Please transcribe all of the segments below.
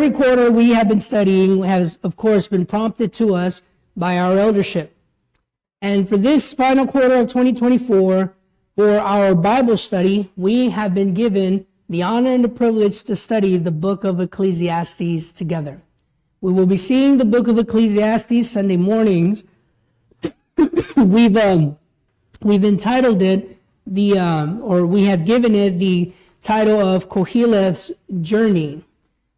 Every quarter we have been studying has, of course, been prompted to us by our eldership. And for this final quarter of 2024, for our Bible study, we have been given the honor and the privilege to study the book of Ecclesiastes together. We will be seeing the book of Ecclesiastes Sunday mornings. We've entitled it we have given it the title of Koheleth's Journey.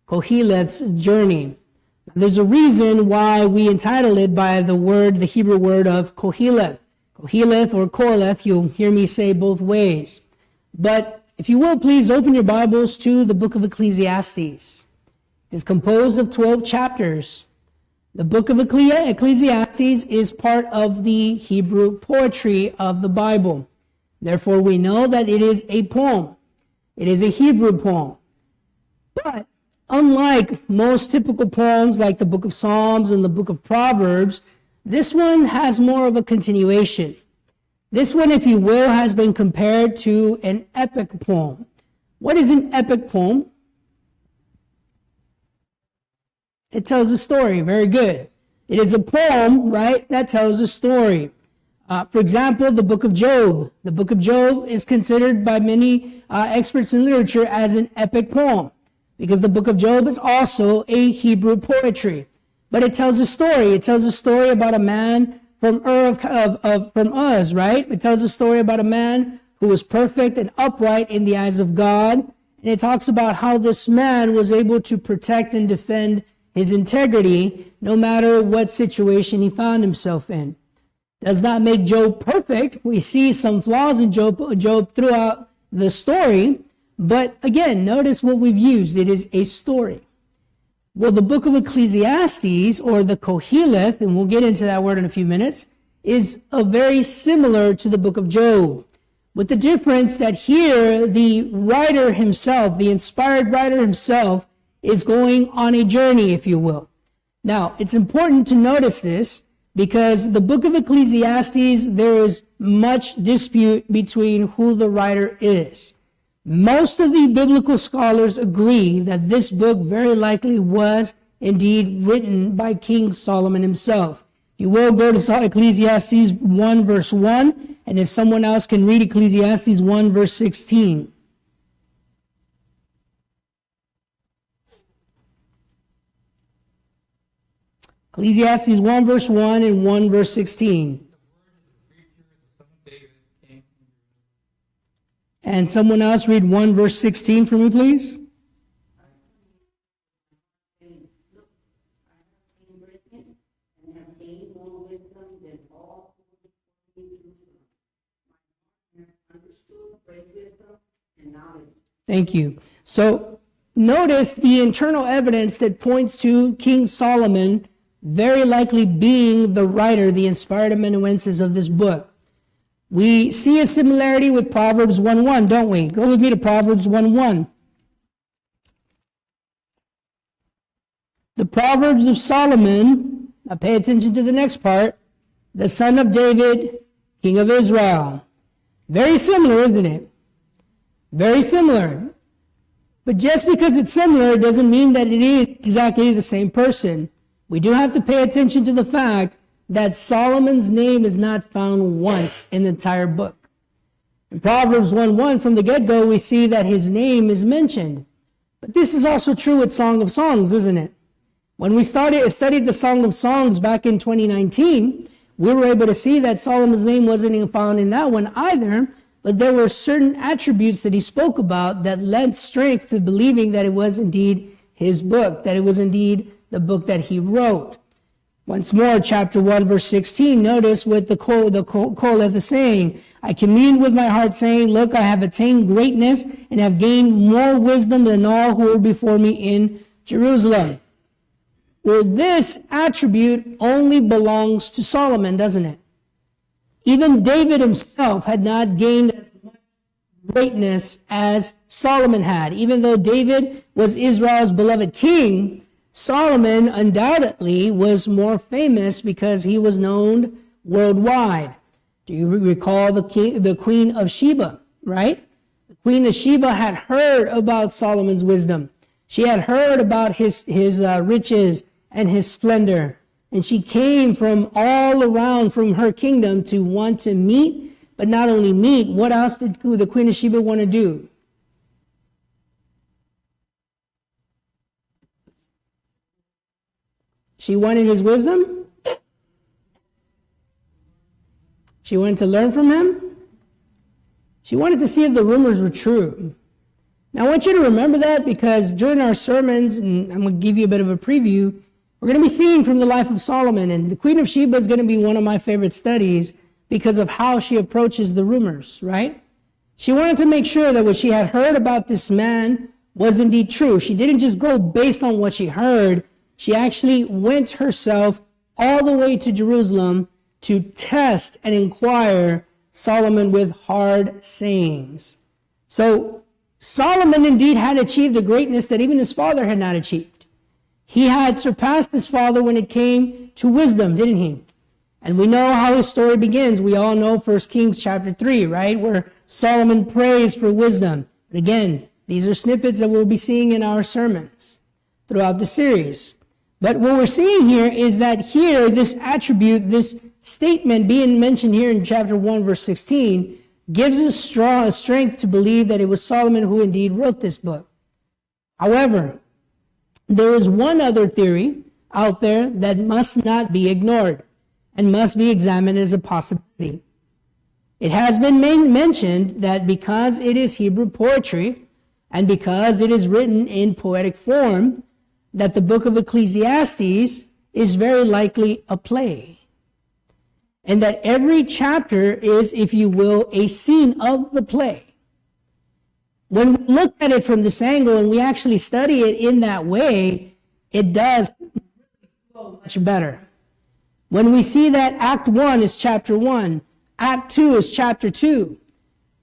Koheleth's Journey. There's a reason why we entitled it by the Hebrew word of Koheleth. Koheleth or Koheleth, you'll hear me say both ways. But if you will, please open your Bibles to the book of Ecclesiastes. It is composed of 12 chapters. The book of Ecclesiastes is part of the Hebrew poetry of the Bible. Therefore, we know that it is a poem. It is a Hebrew poem. But unlike most typical poems like the book of Psalms and the book of Proverbs, this one has more of a continuation. This one, if you will, has been compared to an epic poem. What is an epic poem? It tells a story. Very good. It is a poem, right, that tells a story. For example, the book of Job. The book of Job is considered by many experts in literature as an epic poem, because the book of Job is also a Hebrew poetry. But it tells a story. It tells a story about a man from Uz, right? It tells a story about a man who was perfect and upright in the eyes of God. And it talks about how this man was able to protect and defend his integrity no matter what situation he found himself in. Does not make Job perfect. We see some flaws in Job throughout the story. But again, notice what we've used. It is a story. Well, the book of Ecclesiastes, or the Koheleth, and we'll get into that word in a few minutes, is very similar to the book of Job, with the difference that here the writer himself, the inspired writer himself, is going on a journey, if you will. Now, it's important to notice this because the book of Ecclesiastes, there is much dispute between who the writer is. Most of the biblical scholars agree that this book very likely was indeed written by King Solomon himself. You will go to Ecclesiastes 1 verse 1, and if someone else can read Ecclesiastes 1 verse 16. Ecclesiastes 1 verse 1 and 1 verse 16. And someone else read 1 verse 16 for me, please. Thank you. So notice the internal evidence that points to King Solomon very likely being the writer, the inspired amanuensis of this book. We see a similarity with Proverbs 1:1, don't we? Go with me to Proverbs 1:1. The Proverbs of Solomon, now pay attention to the next part, the son of David, king of Israel. Very similar, isn't it? Very similar. But just because it's similar doesn't mean that it is exactly the same person. We do have to pay attention to the fact that Solomon's name is not found once in the entire book. In Proverbs 1:1, from the get-go, we see that his name is mentioned. But this is also true with Song of Songs, isn't it? When we studied the Song of Songs back in 2019, we were able to see that Solomon's name wasn't even found in that one either, but there were certain attributes that he spoke about that lent strength to believing that it was indeed his book, that it was indeed the book that he wrote. Once more, chapter 1, verse 16, notice what the Koheleth is saying. I communed with my heart, saying, look, I have attained greatness and have gained more wisdom than all who were before me in Jerusalem. Well, this attribute only belongs to Solomon, doesn't it? Even David himself had not gained as much greatness as Solomon had. Even though David was Israel's beloved king, Solomon undoubtedly was more famous because he was known worldwide. Do you recall the Queen of Sheba, right? The Queen of Sheba had heard about Solomon's wisdom. She had heard about his riches and his splendor. And she came from all around from her kingdom to want to meet, but not only meet, what else did the Queen of Sheba want to do? She wanted his wisdom. She wanted to learn from him. She wanted to see if the rumors were true. Now, I want you to remember that, because during our sermons, and I'm going to give you a bit of a preview, we're going to be seeing from the life of Solomon, and the Queen of Sheba is going to be one of my favorite studies because of how she approaches the rumors, right? She wanted to make sure that what she had heard about this man was indeed true. She didn't just go based on what she heard. She actually went herself all the way to Jerusalem to test and inquire Solomon with hard sayings. So Solomon indeed had achieved a greatness that even his father had not achieved. He had surpassed his father when it came to wisdom, didn't he? And we know how his story begins. We all know 1 Kings chapter 3, right? Where Solomon prays for wisdom. And again, these are snippets that we'll be seeing in our sermons throughout the series. But what we're seeing here is that here, this attribute, this statement being mentioned here in chapter 1, verse 16, gives us strength to believe that it was Solomon who indeed wrote this book. However, there is one other theory out there that must not be ignored and must be examined as a possibility. It has been mentioned that because it is Hebrew poetry and because it is written in poetic form, that the book of Ecclesiastes is very likely a play. And that every chapter is, if you will, a scene of the play. When we look at it from this angle and we actually study it in that way, it does flow much better. When we see that Act 1 is chapter 1, Act 2 is chapter 2,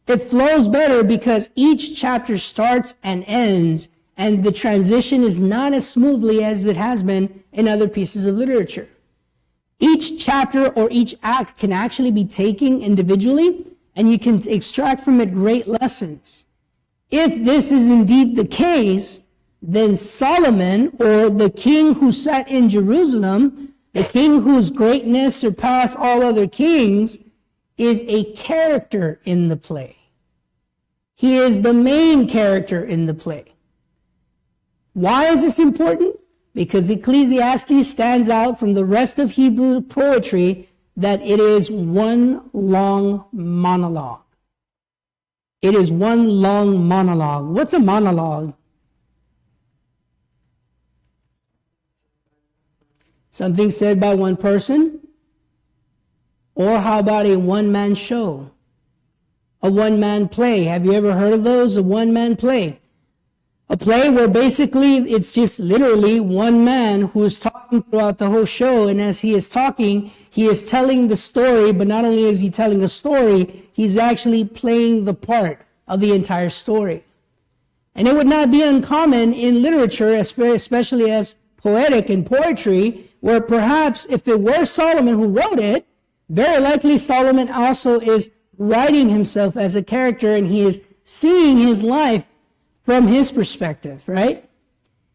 it flows better because each chapter starts and ends, and the transition is not as smoothly as it has been in other pieces of literature. Each chapter or each act can actually be taken individually, and you can extract from it great lessons. If this is indeed the case, then Solomon, or the king who sat in Jerusalem, the king whose greatness surpassed all other kings, is a character in the play. He is the main character in the play. Why is this important? Because Ecclesiastes stands out from the rest of Hebrew poetry that it is one long monologue. It is one long monologue. What's a monologue? Something said by one person? Or how about a one-man show? A one-man play. Have you ever heard of those? A one-man play. A play where basically it's just literally one man who is talking throughout the whole show, and as he is talking, he is telling the story, but not only is he telling a story, he's actually playing the part of the entire story. And it would not be uncommon in literature, especially as poetic and poetry, where perhaps if it were Solomon who wrote it, very likely Solomon also is writing himself as a character, and he is seeing his life from his perspective, right?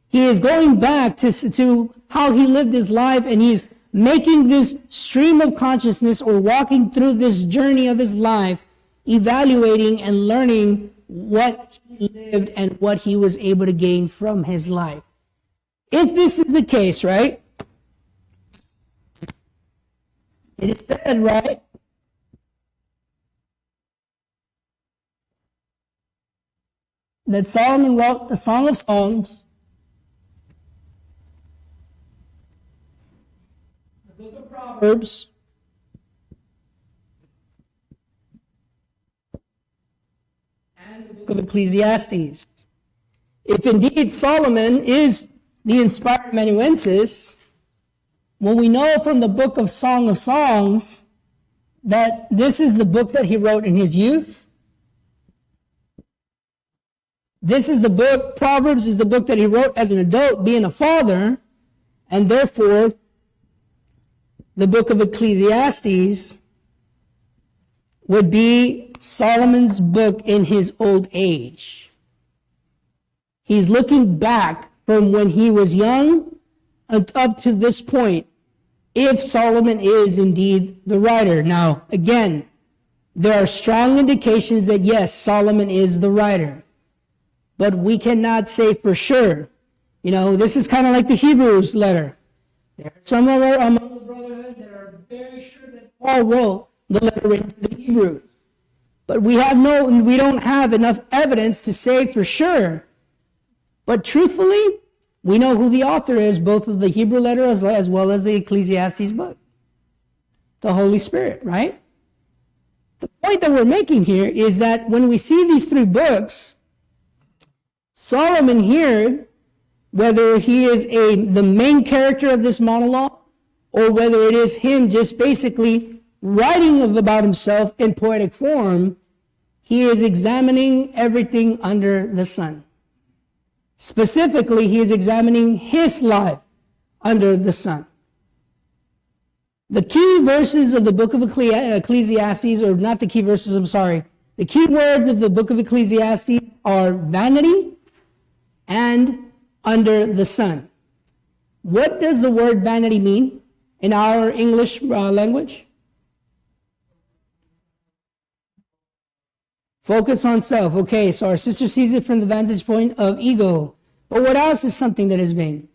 He is going back to how he lived his life, and he's making this stream of consciousness, or walking through this journey of his life, evaluating and learning what he lived and what he was able to gain from his life. If this is the case, right? It is said, right? That Solomon wrote the Song of Songs, the book of Proverbs, and the book of Ecclesiastes. If indeed Solomon is the inspired amanuensis, well, we know from the book of Song of Songs that this is the book that he wrote in his youth. This is the book, Proverbs is the book that he wrote as an adult, being a father, and therefore the book of Ecclesiastes would be Solomon's book in his old age. He's looking back from when he was young up to this point, if Solomon is indeed the writer. Now, again, there are strong indications that yes, Solomon is the writer, but we cannot say for sure. You know, this is kind of like the Hebrews letter. There are some of our among the brotherhood that are very sure that Paul wrote the letter written to the Hebrews. But we don't have enough evidence to say for sure. But truthfully, we know who the author is, both of the Hebrew letter as well as the Ecclesiastes book. The Holy Spirit, right? The point that we're making here is that when we see these three books, Solomon here, whether he is the main character of this monologue, or whether it is him just basically writing about himself in poetic form, he is examining everything under the sun. Specifically, he is examining his life under the sun. The key verses of the book of Ecclesiastes, or not the key verses, I'm sorry. The key words of the book of Ecclesiastes are vanity and under the sun. What does the word vanity mean in our English language? Focus on self. Okay, so our sister sees it from the vantage point of ego. But what else is something that is vain?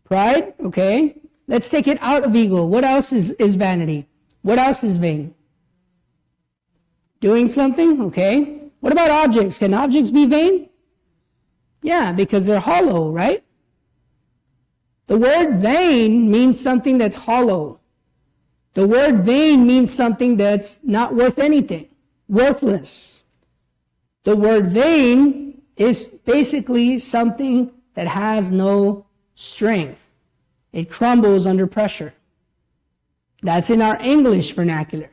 Pride. Okay. Let's take it out of ego. What else is vanity? What else is vain? Doing something. Okay. What about objects? Can objects be vain? Yeah, because they're hollow, right? The word vain means something that's hollow. The word vain means something that's not worth anything. Worthless. The word vain is basically something that has no strength. It crumbles under pressure. That's in our English vernacular.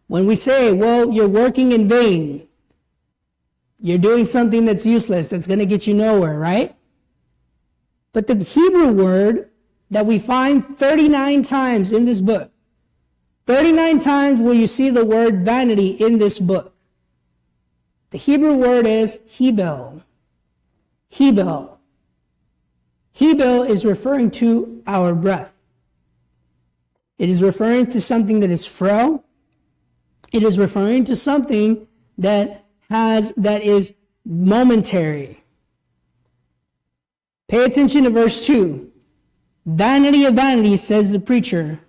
When we say, well, you're working in vain, you're doing something that's useless, that's going to get you nowhere, right? But the Hebrew word that we find 39 times in this book, 39 times will you see the word vanity in this book. The Hebrew word is hebel. Hebel. Hebel is referring to our breath. It is referring to something that is frail. It is referring to something that is momentary. Pay attention to verse 2. Vanity of vanities, says the preacher.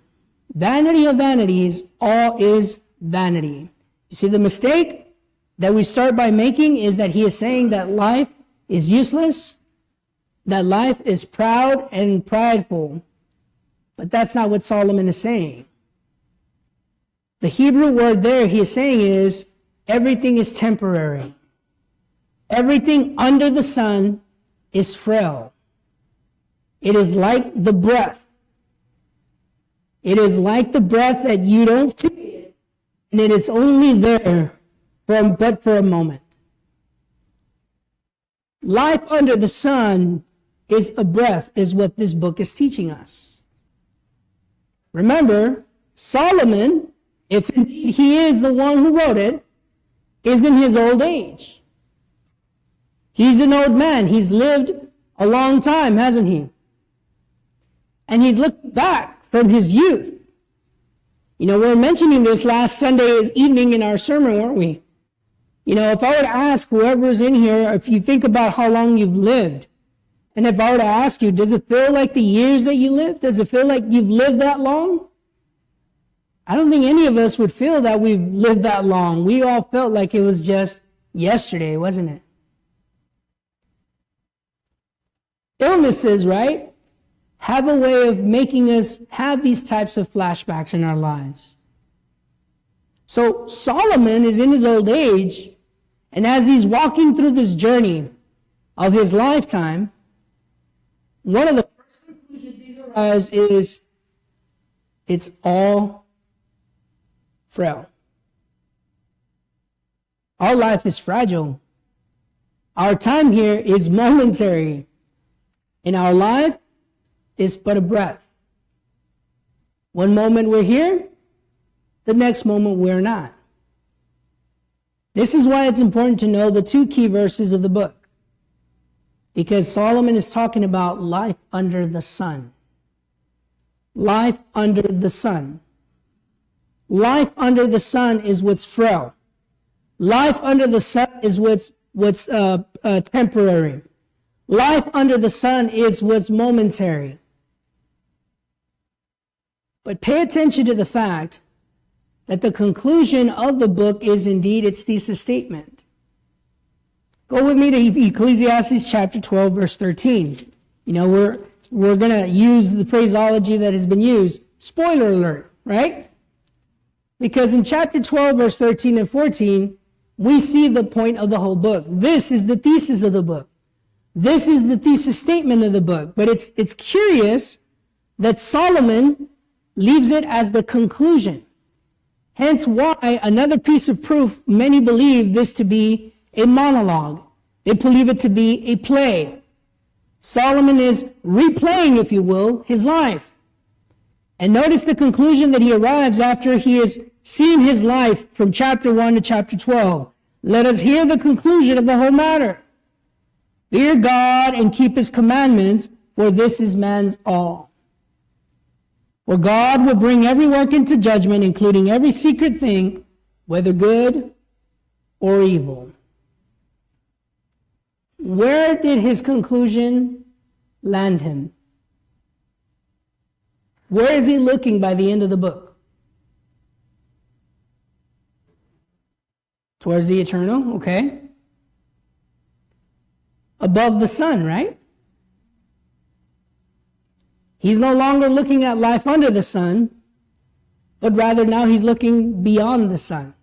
Vanity of vanities, all is vanity. You see, the mistake that we start by making is that he is saying that life is useless, that life is proud and prideful. But that's not what Solomon is saying. The Hebrew word there he is saying is everything is temporary. Everything under the sun is frail. It is like the breath. It is like the breath that you don't see it, and it is only there but for a moment. Life under the sun is a breath, is what this book is teaching us. Remember, Solomon, if indeed he is the one who wrote it, is in his old age. He's an old man. He's lived a long time, hasn't he? And he's looked back from his youth. You know, we were mentioning this last Sunday evening in our sermon, weren't we? You know, if I were to ask whoever's in here, if you think about how long you've lived, and if I were to ask you, does it feel like the years that you lived? Does it feel like you've lived that long? I don't think any of us would feel that we've lived that long. We all felt like it was just yesterday, wasn't it? Illnesses, right, have a way of making us have these types of flashbacks in our lives. So Solomon is in his old age, and as he's walking through this journey of his lifetime, one of the first conclusions he arrives is it's all frail. Our life is fragile. Our time here is momentary. And our life is but a breath. One moment we're here, the next moment we're not. This is why it's important to know the two key verses of the book. Because Solomon is talking about life under the sun. Life under the sun. Life under the sun is what's frail. Life under the sun is what's temporary. Life under the sun is what's momentary. But pay attention to the fact that the conclusion of the book is indeed its thesis statement. Go with me to Ecclesiastes chapter 12, verse 13. You know, we're going to use the phraseology that has been used. Spoiler alert, right? Because in chapter 12, verse 13 and 14, we see the point of the whole book. This is the thesis of the book. This is the thesis statement of the book. But it's curious that Solomon leaves it as the conclusion. Hence why another piece of proof, many believe this to be a monologue. They believe it to be a play. Solomon is replaying, if you will, his life. And notice the conclusion that he arrives after he has seen his life from chapter 1 to chapter 12. Let us hear the conclusion of the whole matter. Fear God and keep his commandments, for this is man's all. For God will bring every work into judgment, including every secret thing, whether good or evil. Where did his conclusion land him? Where is he looking by the end of the book? Towards the eternal, okay. Above the sun, right? He's no longer looking at life under the sun, but rather now he's looking beyond the sun.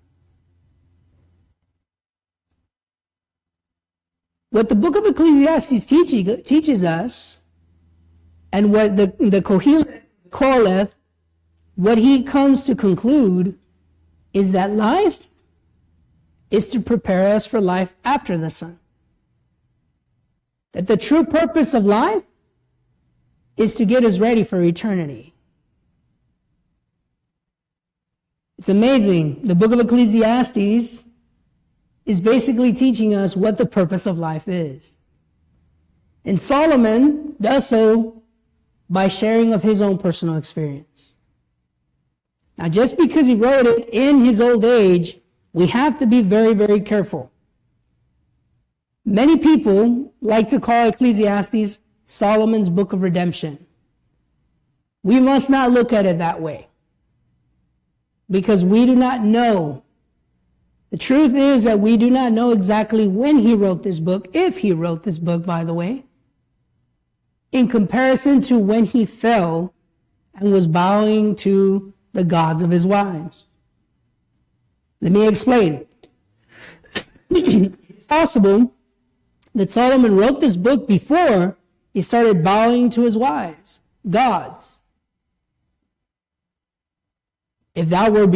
What the book of Ecclesiastes teaches us, and what the Koheleth, what he comes to conclude, is that life is to prepare us for life after the sun. That the true purpose of life is to get us ready for eternity. It's amazing. The book of Ecclesiastes is basically teaching us what the purpose of life is. And Solomon does so by sharing of his own personal experience. Now, just because he wrote it in his old age, we have to be very, very careful. Many people like to call Ecclesiastes Solomon's book of redemption. We must not look at it that way, because we do not know. The truth is that we do not know exactly when he wrote this book, if he wrote this book, by the way, in comparison to when he fell and was bowing to the gods of his wives. Let me explain. It's possible that Solomon wrote this book before he started bowing to his wives, gods. If that were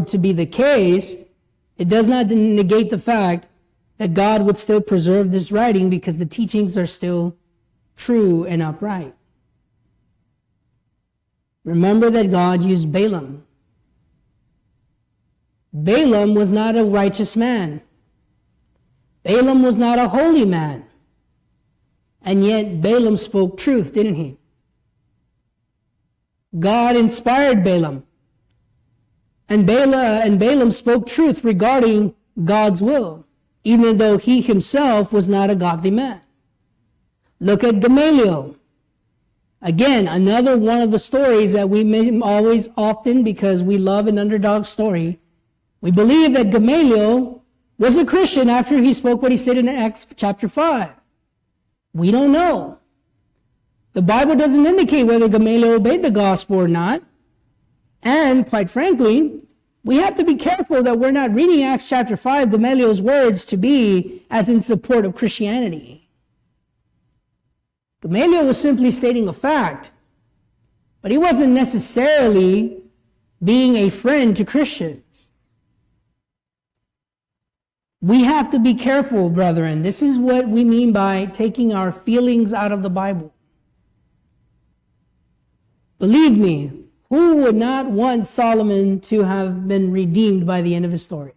to be the case, it does not negate the fact that God would still preserve this writing, because the teachings are still true and upright. Remember that God used Balaam. Balaam was not a righteous man. Balaam was not a holy man. And yet Balaam spoke truth, didn't he? God inspired Balaam. And Balaam spoke truth regarding God's will, even though he himself was not a godly man. Look at Gamaliel. Again, another one of the stories that we may always often, because we love an underdog story, we believe that Gamaliel was a Christian after he spoke what he said in Acts chapter 5. We don't know. The Bible doesn't indicate whether Gamaliel obeyed the gospel or not. And quite frankly, we have to be careful that we're not reading Acts chapter 5, Gamaliel's words, to be as in support of Christianity. Gamaliel was simply stating a fact, but he wasn't necessarily being a friend to Christians. We have to be careful, brethren. This is what we mean by taking our feelings out of the Bible. Believe me, who would not want Solomon to have been redeemed by the end of his story?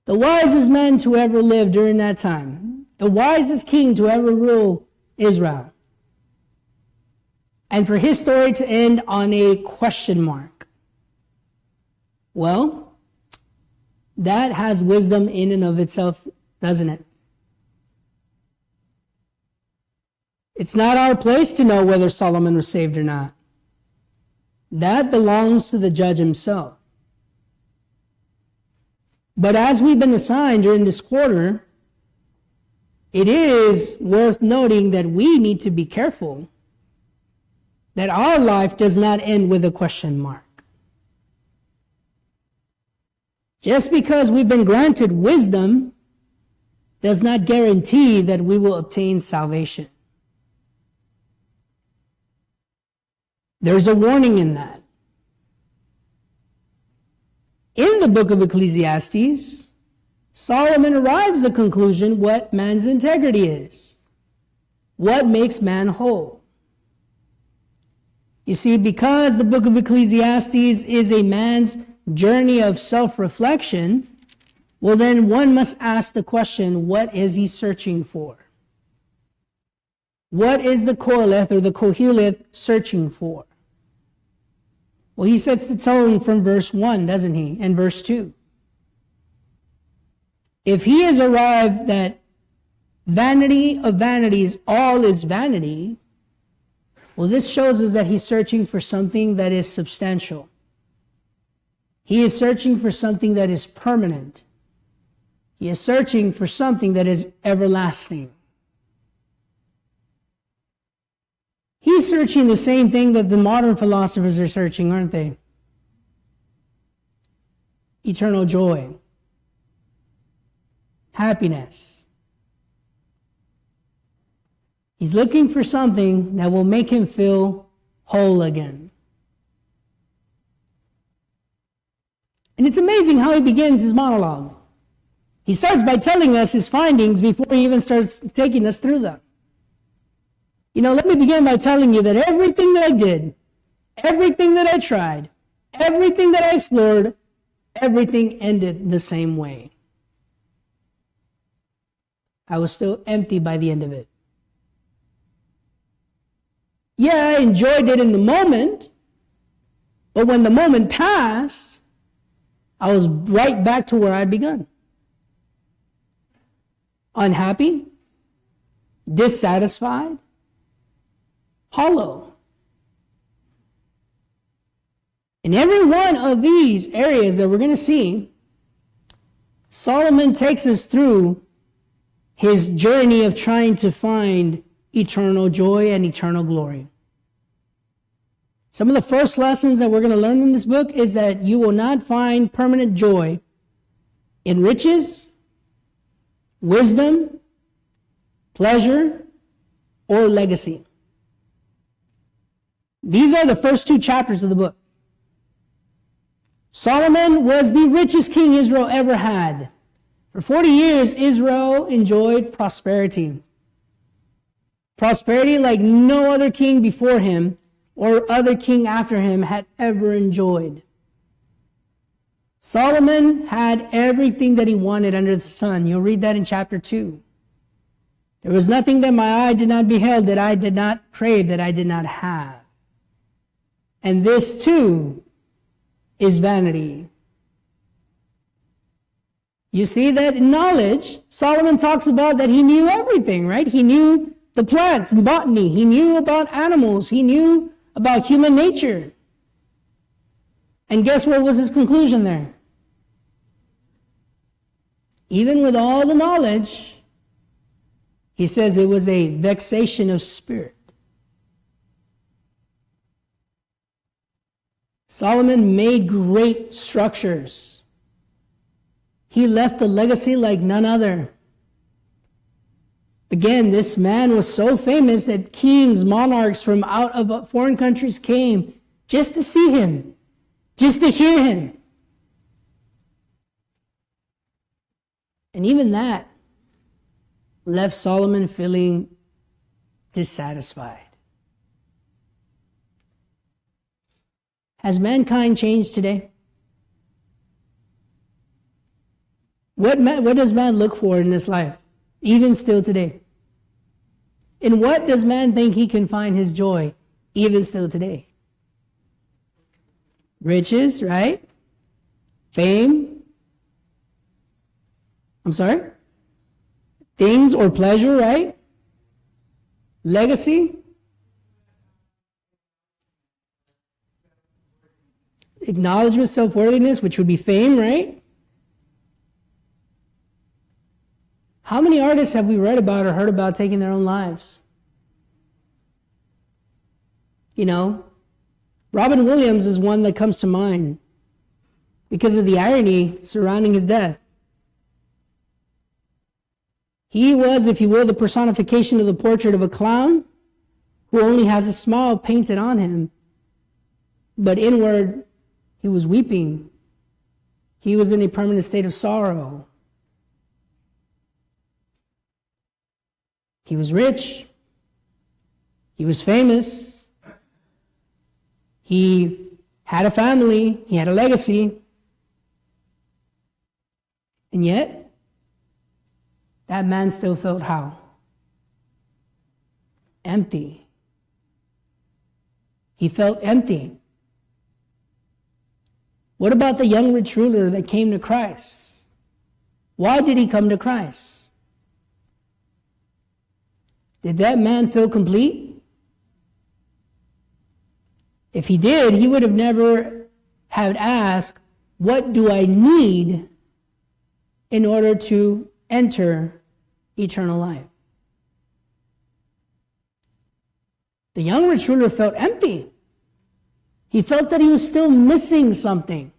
The wisest men to ever live during that time, the wisest king to ever rule Israel. And for his story to end on a question mark. Well, that has wisdom in and of itself, doesn't it? It's not our place to know whether Solomon was saved or not. That belongs to the judge himself. But as we've been assigned during this quarter, it is worth noting that we need to be careful that our life does not end with a question mark. Just because we've been granted wisdom does not guarantee that we will obtain salvation. There's a warning in that. In the book of Ecclesiastes, Solomon arrives at the conclusion what man's integrity is, what makes man whole. You see, because the book of Ecclesiastes is a man's journey of self-reflection, well then one must ask the question, what is he searching for? What is the Koheleth or the Koheleth searching for? Well, he sets the tone from verse 1, doesn't he? And verse 2. If he has arrived that vanity of vanities, all is vanity, well, this shows us that he's searching for something that is substantial. He is searching for something that is permanent. He is searching for something that is everlasting. He's searching the same thing that the modern philosophers are searching, aren't they? Eternal joy, happiness. He's looking for something that will make him feel whole again. And it's amazing how he begins his monologue. He starts by telling us his findings before he even starts taking us through them. Let me begin by telling you that everything that I did, everything that I tried, everything that I explored, everything ended the same way. I was still empty by the end of it. Yeah, I enjoyed it in the moment, but when the moment passed, I was right back to where I'd begun. Unhappy, dissatisfied, hollow. In every one of these areas that we're going to see, Solomon takes us through his journey of trying to find eternal joy and eternal glory. Some of the first lessons that we're going to learn in this book is that you will not find permanent joy in riches, wisdom, pleasure, or legacy. These are the first two chapters of the book. Solomon was the richest king Israel ever had. For 40 years, Israel enjoyed prosperity. Prosperity like no other king before him or other king after him had ever enjoyed. Solomon had everything that he wanted under the sun. You'll read that in chapter 2. There was nothing that my eye did not behold, that I did not crave, that I did not have. And this too is vanity. You see that in knowledge, Solomon talks about that he knew everything, right? He knew the plants and botany. He knew about animals. He knew about human nature. And guess what was his conclusion there? Even with all the knowledge, he says it was a vexation of spirit. Solomon made great structures. He left a legacy like none other. Again, this man was so famous that kings, monarchs from out of foreign countries came just to see him, just to hear him. And even that left Solomon feeling dissatisfied. Has mankind changed today? What does man look for in this life? even still today. In what does man think he can find his joy, even still today? Riches, right? Fame. I'm sorry? Things or pleasure, right? Legacy. Acknowledgement, self-worthiness, which would be fame, right? How many artists have we read about or heard about taking their own lives? You know, Robin Williams is one that comes to mind because of the irony surrounding his death. He was, if you will, the personification of the portrait of a clown who only has a smile painted on him, but inward, he was weeping. He was in a permanent state of sorrow. He was rich. He was famous. He had a family. He had a legacy. And yet, that man still felt how? Empty. He felt empty. What about the young rich ruler that came to Christ? Why did he come to Christ? Did that man feel complete? If he did, he would have never had asked, what do I need in order to enter eternal life? The young rich ruler felt empty. He felt that he was still missing something.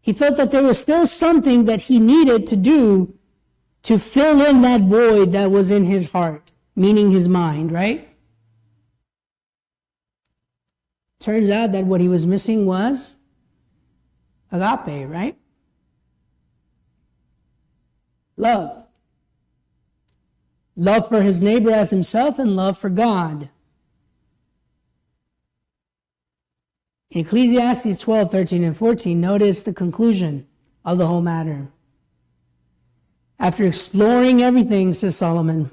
He felt that there was still something that he needed to do to fill in that void that was in his heart, meaning his mind, right? Turns out that what he was missing was agape, right? Love. Love for his neighbor as himself and love for God. In Ecclesiastes 12, 13, and 14, notice the conclusion of the whole matter. After exploring everything, says Solomon,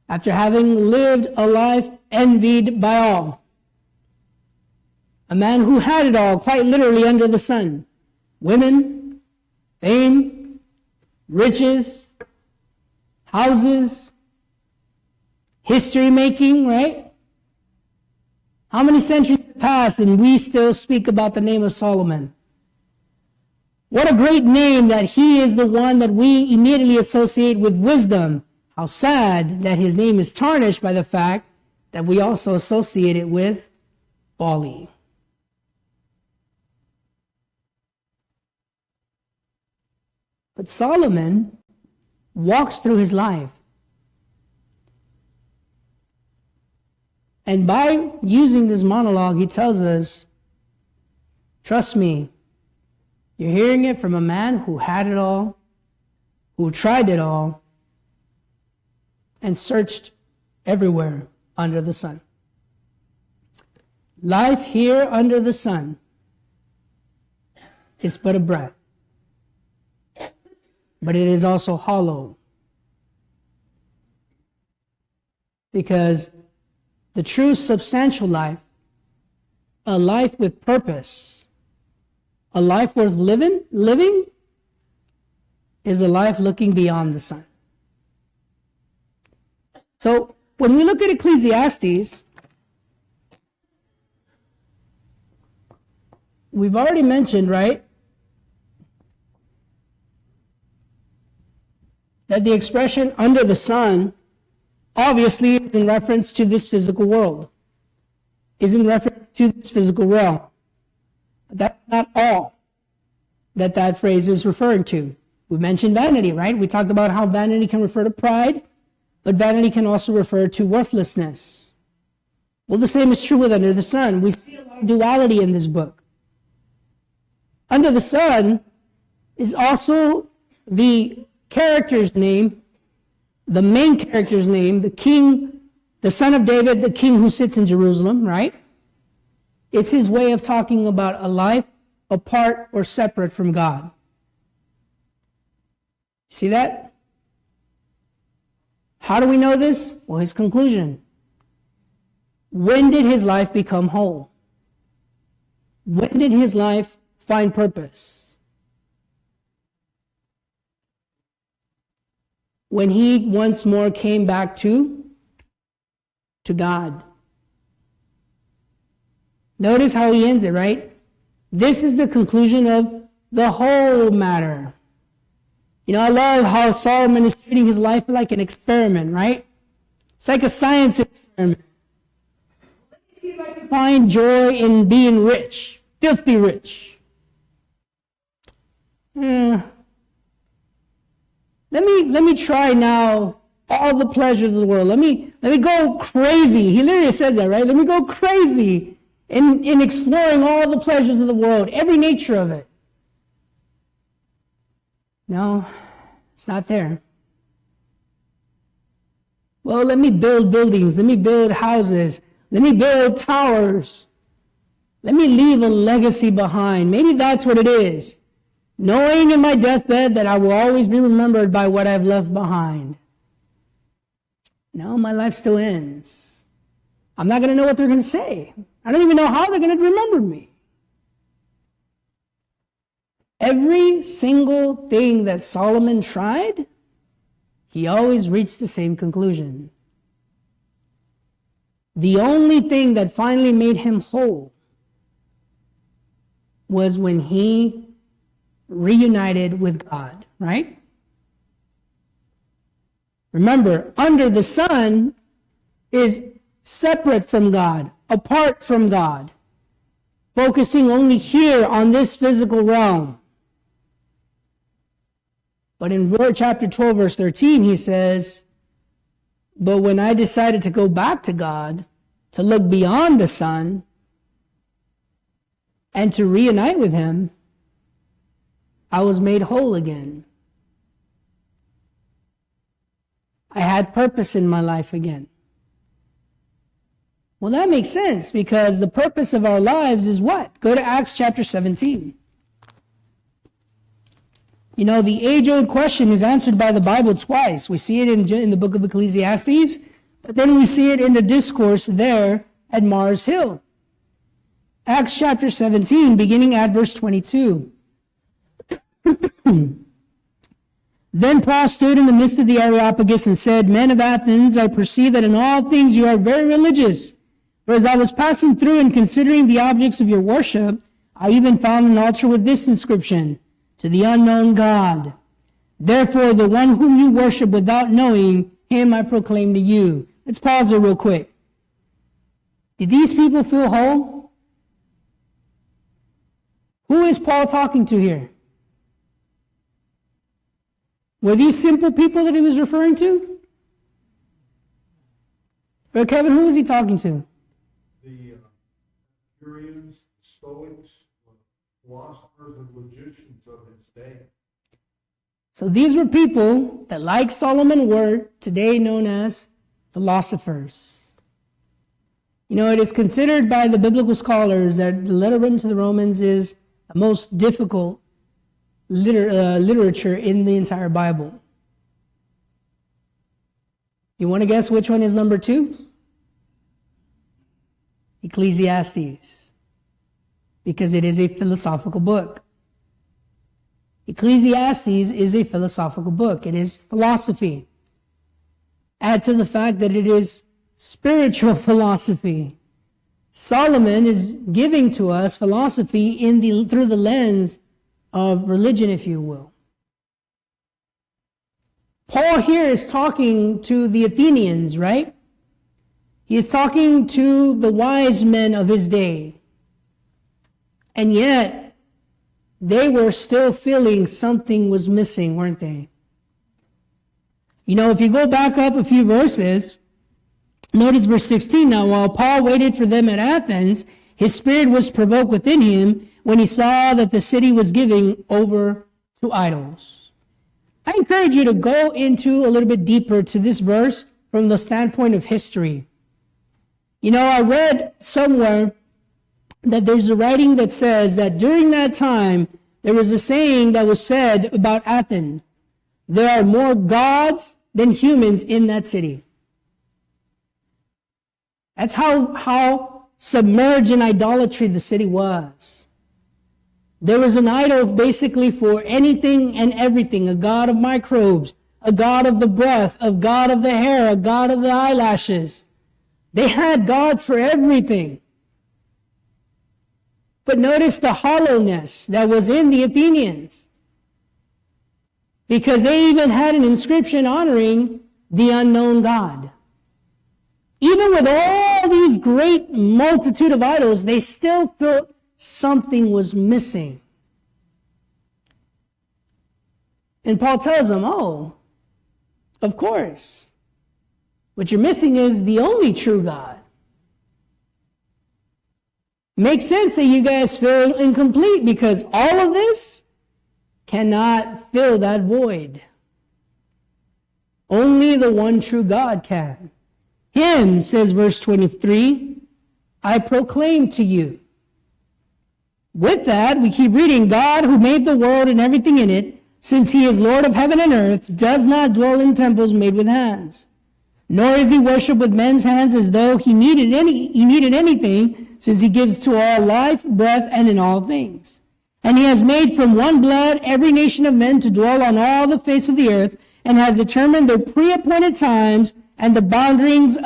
after having lived a life envied by all, a man who had it all, quite literally under the sun, women, fame, riches, houses, history making, right? How many centuries have passed and we still speak about the name of Solomon? What a great name that he is the one that we immediately associate with wisdom. How sad that his name is tarnished by the fact that we also associate it with folly. But Solomon walks through his life. And by using this monologue, he tells us, trust me, you're hearing it from a man who had it all, who tried it all, and searched everywhere under the sun. Life here under the sun is but a breath, but it is also hollow. Because the true substantial life, a life with purpose, a life worth living is a life looking beyond the sun. So when we look at Ecclesiastes, we've already mentioned, right, that the expression under the sun obviously is in reference to this physical world, is in reference to this physical realm. But that's not all that that phrase is referring to. We mentioned vanity, right? We talked about how vanity can refer to pride, but vanity can also refer to worthlessness. Well, the same is true with under the sun. We see a lot of duality in this book. Under the sun is also the character's name, the main character's name, the king, the son of David, the king who sits in Jerusalem, right? It's his way of talking about a life apart or separate from God. See that? How do we know this? Well, his conclusion. When did his life become whole? When did his life find purpose? When he once more came back to God. Notice how he ends it, right? This is the conclusion of the whole matter. You know, I love how Solomon is treating his life like an experiment, right? It's like a science experiment. Let me see if I can find joy in being rich, filthy rich. Let me try now all the pleasures of the world. Let me go crazy. He literally says that, right? Let me go crazy in exploring all the pleasures of the world, every nature of it. No, it's not there. Well, let me build buildings. Let me build houses. Let me build towers. Let me leave a legacy behind. Maybe that's what it is. Knowing in my deathbed that I will always be remembered by what I've left behind. No, my life still ends. I'm not going to know what they're going to say. I don't even know how they're going to remember me. Every single thing that Solomon tried, he always reached the same conclusion. The only thing that finally made him whole was when he reunited with God, right? Remember, under the sun is separate from God, apart from God, focusing only here on this physical realm. But in chapter 12, verse 13, he says, but when I decided to go back to God, to look beyond the sun, and to reunite with him, I was made whole again. I had purpose in my life again. Well, that makes sense because the purpose of our lives is what? Go to Acts chapter 17. You know, the age-old question is answered by the Bible twice. We see it in the book of Ecclesiastes, but then we see it in the discourse there at Mars Hill. Acts chapter 17, beginning at verse 22. Then Paul stood in the midst of the Areopagus and said, Men of Athens, I perceive that in all things you are very religious. For as I was passing through and considering the objects of your worship, I even found an altar with this inscription, To the unknown God. Therefore, the one whom you worship without knowing, him I proclaim to you. Let's pause there real quick. Did these people feel whole? Who is Paul talking to here? Were these simple people that he was referring to? But Kevin, who was he talking to? The Epicureans, Stoics, philosophers, and logicians of his day. So these were people that, like Solomon, were today known as philosophers. You know, it is considered by the biblical scholars that the letter written to the Romans is the most difficult literature in the entire Bible. You want to guess which one is number 2? Ecclesiastes. Because it is a philosophical book. Ecclesiastes is a philosophical book. It is philosophy. Add to the fact that it is spiritual philosophy. Solomon is giving to us philosophy through the lens of religion, if you will. Paul here is talking to the Athenians, right? He is talking to the wise men of his day. And yet, they were still feeling something was missing, weren't they? You know, if you go back up a few verses, notice verse 16. Now, while Paul waited for them at Athens, his spirit was provoked within him when he saw that the city was giving over to idols. I encourage you to go into a little bit deeper to this verse from the standpoint of history. You know, I read somewhere that there's a writing that says that during that time, there was a saying that was said about Athens. There are more gods than humans in that city. That's how submerged in idolatry the city was. There was an idol basically for anything and everything, a god of microbes, a god of the breath, a god of the hair, a god of the eyelashes. They had gods for everything. But notice the hollowness that was in the Athenians, because they even had an inscription honoring the unknown God. Even with all these great multitude of idols, they still felt something was missing. And Paul tells them, oh, of course, what you're missing is the only true God. Makes sense that you guys feel incomplete because all of this cannot fill that void. Only the one true God can. Him, says verse 23, I proclaim to you. With that, we keep reading, God who made the world and everything in it, since he is Lord of heaven and earth, does not dwell in temples made with hands. Nor is he worshipped with men's hands as though he needed anything, since he gives to all life, breath, and in all things. And he has made from one blood every nation of men to dwell on all the face of the earth, and has determined their pre-appointed times and the boundaries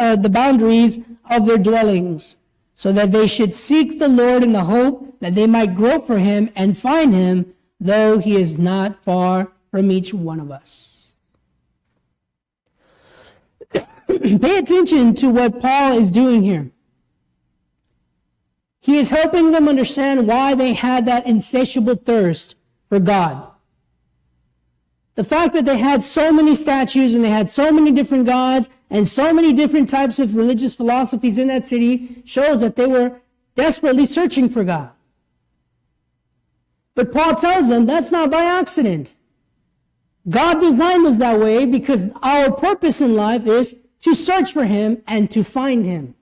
of their dwellings, so that they should seek the Lord in the hope that they might grope for him and find him, though he is not far from each one of us. Pay attention to what Paul is doing here. He is helping them understand why they had that insatiable thirst for God. The fact that they had so many statues and they had so many different gods and so many different types of religious philosophies in that city shows that they were desperately searching for God. But Paul tells them that's not by accident. God designed us that way because our purpose in life is to search for him and to find him.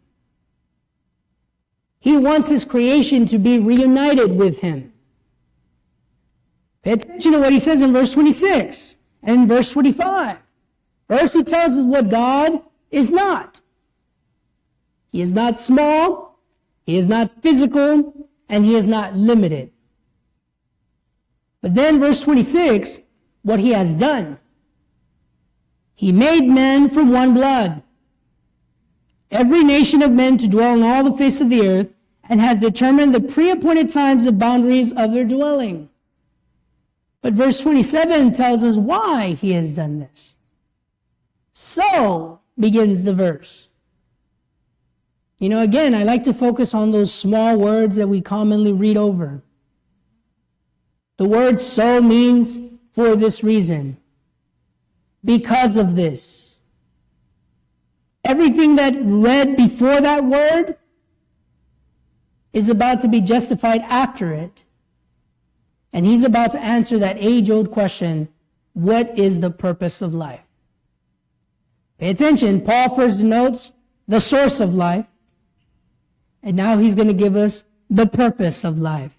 He wants his creation to be reunited with him. Pay attention to what he says in verse 26 and verse 25. First, he tells us what God is not. He is not small, he is not physical, and he is not limited. But then verse 26, what he has done. He made men from one blood, every nation of men to dwell on all the face of the earth, and has determined the pre-appointed times and boundaries of their dwelling. But verse 27 tells us why he has done this. So begins the verse. You know, again, I like to focus on those small words that we commonly read over. The word so means for this reason, because of this. Everything that read before that word is about to be justified after it. And he's about to answer that age-old question, what is the purpose of life? Pay attention, Paul first denotes the source of life, and now he's going to give us the purpose of life.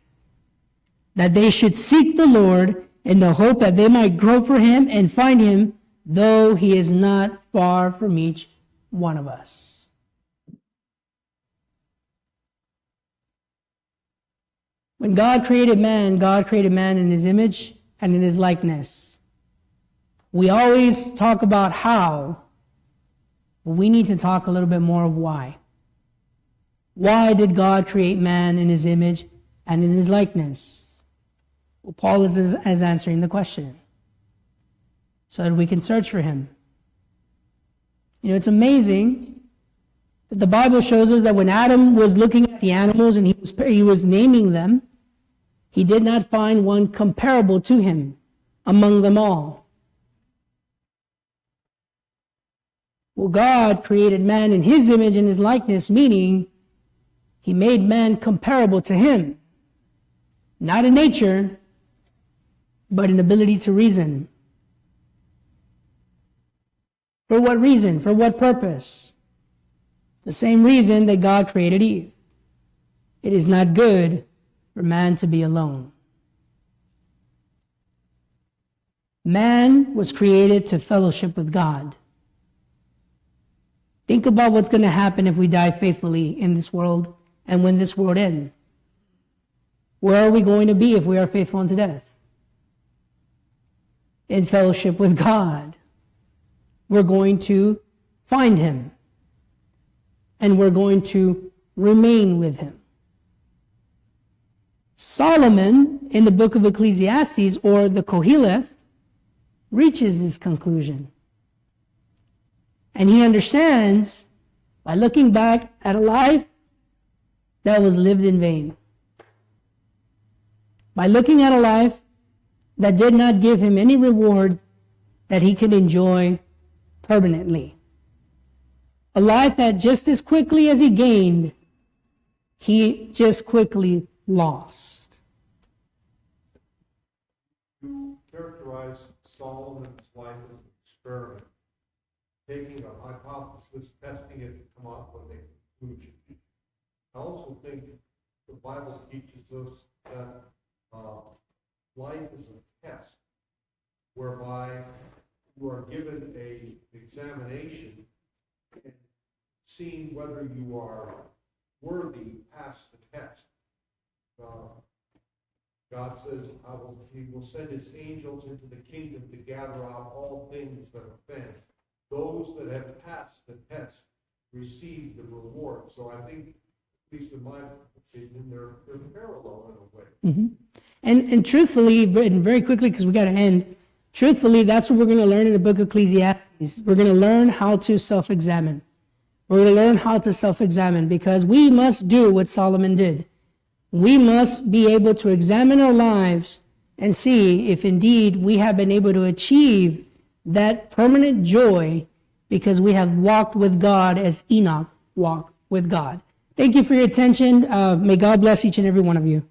That they should seek the Lord in the hope that they might grope for him and find him, though he is not far from each one of us. When God created man in his image and in his likeness. We always talk about how, but we need to talk a little bit more of why. Why did God create man in his image and in his likeness? Well, Paul is answering the question so that we can search for him. You know, it's amazing that the Bible shows us that when Adam was looking at the animals and he was naming them, he did not find one comparable to him among them all. Well, God created man in his image and his likeness, meaning he made man comparable to him, not in nature, but in ability to reason. For what reason? For what purpose? The same reason that God created Eve. It is not good for man to be alone. Man was created to fellowship with God. Think about what's going to happen if we die faithfully in this world and when this world ends. Where are we going to be if we are faithful unto death? In fellowship with God. We're going to find him. And we're going to remain with him. Solomon, in the book of Ecclesiastes, or the Koheleth, reaches this conclusion. And he understands, by looking back at a life that was lived in vain, by looking at a life that did not give him any reward that he could enjoy permanently, a life that just as quickly as he gained, he just quickly lost. You characterize Solomon's life as an experiment, taking a hypothesis, testing it to come up with a conclusion. I also think the Bible teaches us that life is a test whereby you are given an examination and seeing whether you are worthy pass the test. God says, he will send his angels into the kingdom to gather out all things that offend. Those that have passed the test receive the reward. So I think, at least in my opinion, they're parallel in a way. Mm-hmm. And truthfully, and very quickly, because we got to end, truthfully, that's what we're going to learn in the book of Ecclesiastes. We're going to learn how to self-examine. We're going to learn how to self-examine because we must do what Solomon did. We must be able to examine our lives and see if indeed we have been able to achieve that permanent joy because we have walked with God as Enoch walked with God. Thank you for your attention. May God bless each and every one of you.